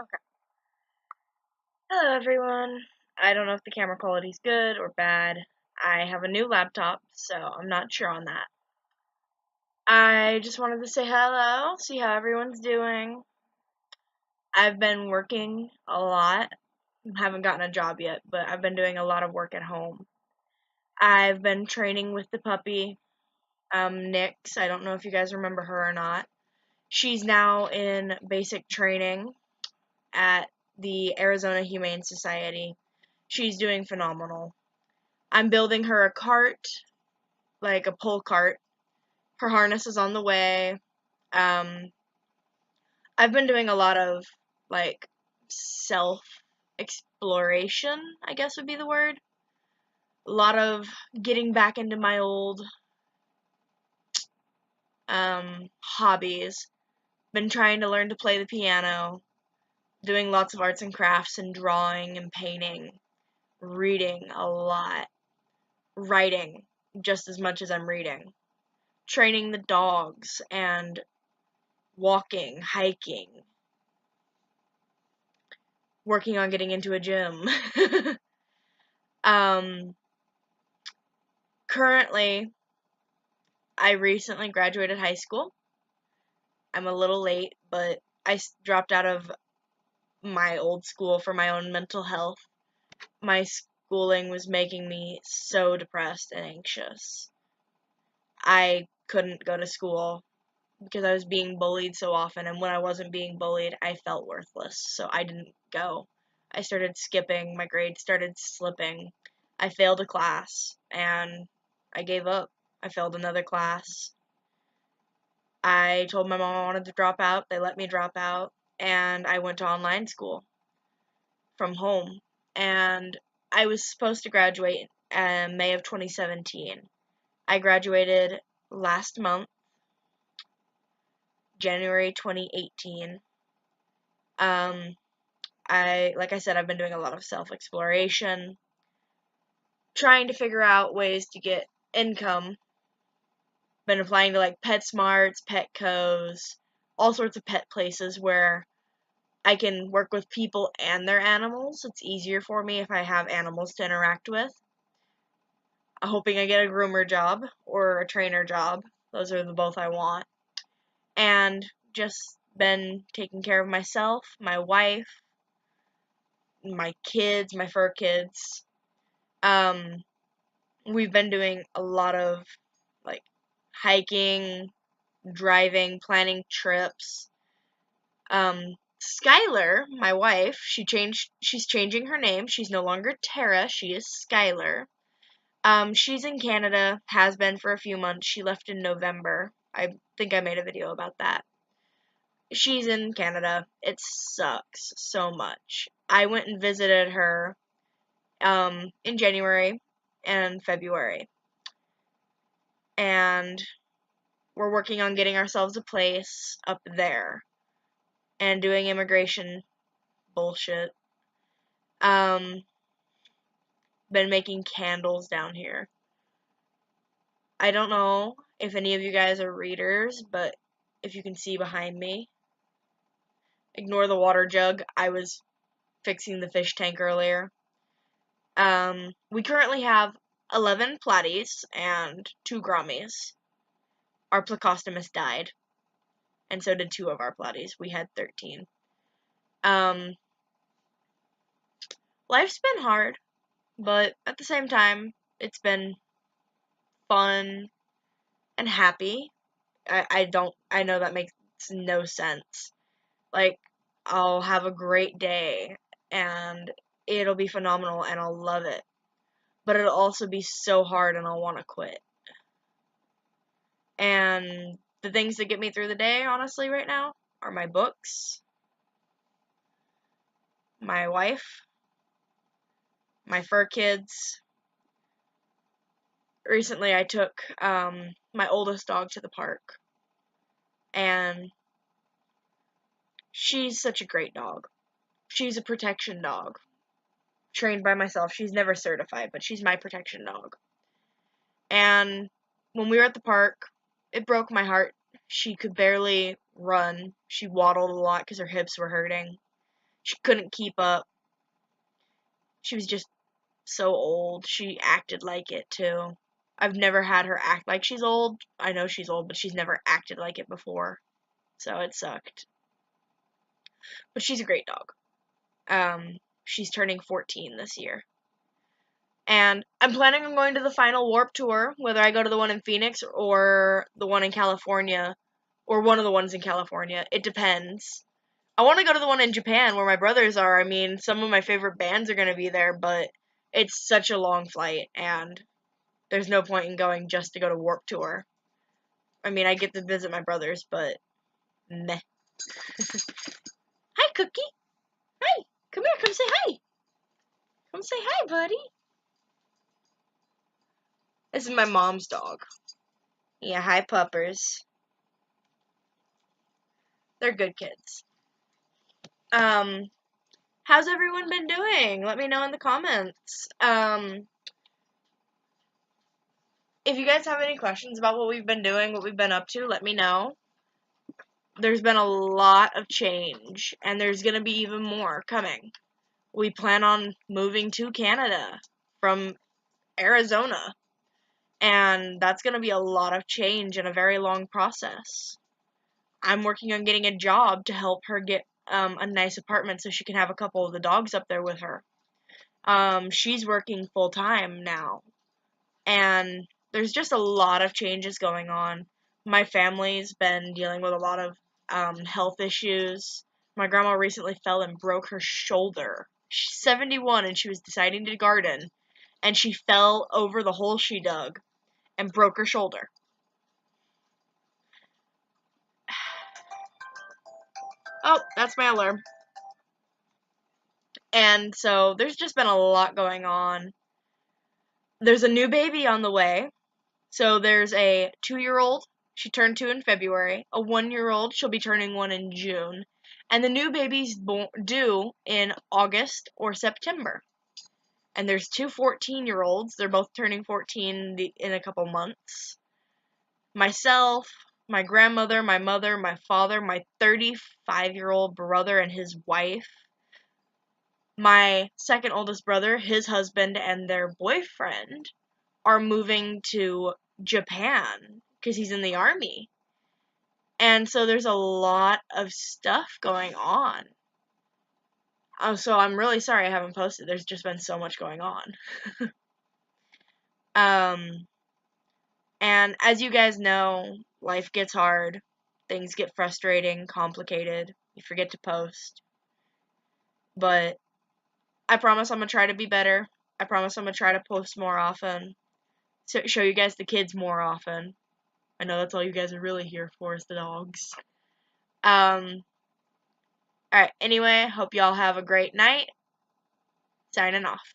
Okay. Hello, everyone. I don't know if the camera quality is good or bad. I have a new laptop, so I'm not sure on that. I just wanted to say hello, see how everyone's doing. I've been working a lot. Haven't gotten a job yet, but I've been doing a lot of work at home. I've been training with the puppy, Nix. I don't know if you guys remember her or not. She's now in basic training at the Arizona Humane Society. She's doing phenomenal. I'm building her a cart, like a pull cart. Her harness is on the way. Um, I've been doing a lot of like self exploration, I guess would be the word. A lot of getting back into my old hobbies. Been trying to learn to play the piano, doing lots of arts and crafts and drawing and painting, reading a lot, writing just as much as I'm reading, training the dogs and walking, hiking, working on getting into a gym. um, Currently, I recently graduated high school. I'm a little late, but I dropped out of my old school for my own mental health. My schooling was making me so depressed and anxious. I couldn't go to school because I was being bullied so often, and when I wasn't being bullied, I felt worthless, so I didn't go. I started skipping, my grades started slipping. I failed a class, and I gave up. I failed another class. I told my mom I wanted to drop out, they let me drop out, and I went to online school from home. And I was supposed to graduate in May of 2017. I graduated last month, January 2018. Um, like I said, I've been doing a lot of self exploration, trying to figure out ways to get income. Been applying to like PetSmarts, Petco's, all sorts of pet places where I can work with people and their animals. It's easier for me if I have animals to interact with. I'm hoping I get a groomer job or a trainer job. Those are the both I want. And just been taking care of myself, my wife, my kids, my fur kids. Um, we've been doing a lot of like hiking, driving, planning trips. Skylar, my wife, she's changing her name. She's no longer Tara, she is Skylar. She's in Canada, has been for a few months. She left in November. I think I made a video about that. She's in Canada. It sucks so much. I went and visited her in January and February. And we're working on getting ourselves a place up there and doing immigration bullshit. Um, been making candles down here. I don't know if any of you guys are readers, but if you can see behind me, ignore the water jug. I was fixing the fish tank earlier. We currently have 11 platies and 2 grommies. Our plecostomus died, and so did 2 of our platies. We had 13. Um, Life's been hard, but at the same time, it's been fun and happy. I know that makes no sense. Like, I'll have a great day, and it'll be phenomenal, and I'll love it. But it'll also be so hard, and I'll want to quit. And the things that get me through the day, honestly, right now, are my books, my wife, my fur kids. Recently, I took my oldest dog to the park, and she's such a great dog. She's a protection dog, trained by myself. She's never certified, but she's my protection dog. And when we were at the park, it broke my heart. She could barely run. She waddled a lot because her hips were hurting. She couldn't keep up. She was just so old. She acted like it too. I've never had her act like she's old. I know she's old, but she's never acted like it before. So it sucked. But she's a great dog. She's turning 14 this year. And I'm planning on going to the final Warp Tour, whether I go to the one in Phoenix or the one in California, or one of the ones in California. It depends. I want to go to the one in Japan where my brothers are. I mean, some of my favorite bands are going to be there, but it's such a long flight, and there's no point in going just to go to Warp Tour. I mean, I get to visit my brothers, but meh. Hi, Cookie. Hi. Come here. Come say hi. Come say hi, buddy. This is my mom's dog. Yeah, hi, puppers. They're good kids. How's everyone been doing? Let me know in the comments. If you guys have any questions about what we've been doing, what we've been up to, let me know. There's been a lot of change, and there's gonna be even more coming. We plan on moving to Canada from Arizona, and that's gonna be a lot of change and a very long process. I'm working on getting a job to help her get a nice apartment so she can have a couple of the dogs up there with her. She's working full time now, and there's just a lot of changes going on. My family's been dealing with a lot of health issues. My grandma recently fell and broke her shoulder. She's 71 and she was deciding to garden, and she fell over the hole she dug and broke her shoulder. Oh, that's my alarm. And so there's just been a lot going on. There's a new baby on the way. So there's a 2-year-old. She turned 2 in February. A 1-year-old. She'll be turning 1 in June. And the new baby's due in August or September. And there's 2 14-year-olds. They're both turning 14 in a couple months. Myself, my grandmother, my mother, my father, my 35-year-old brother and his wife, my second oldest brother, his husband, and their boyfriend are moving to Japan because he's in the army. And so there's a lot of stuff going on. So I'm really sorry I haven't posted. There's just been so much going on. And as you guys know, life gets hard. Things get frustrating, complicated. You forget to post. But I promise I'm going to try to be better. I promise I'm going to try to post more often. Show you guys the kids more often. I know that's all you guys are really here for is the dogs. Alright, anyway, hope y'all have a great night. Signing off.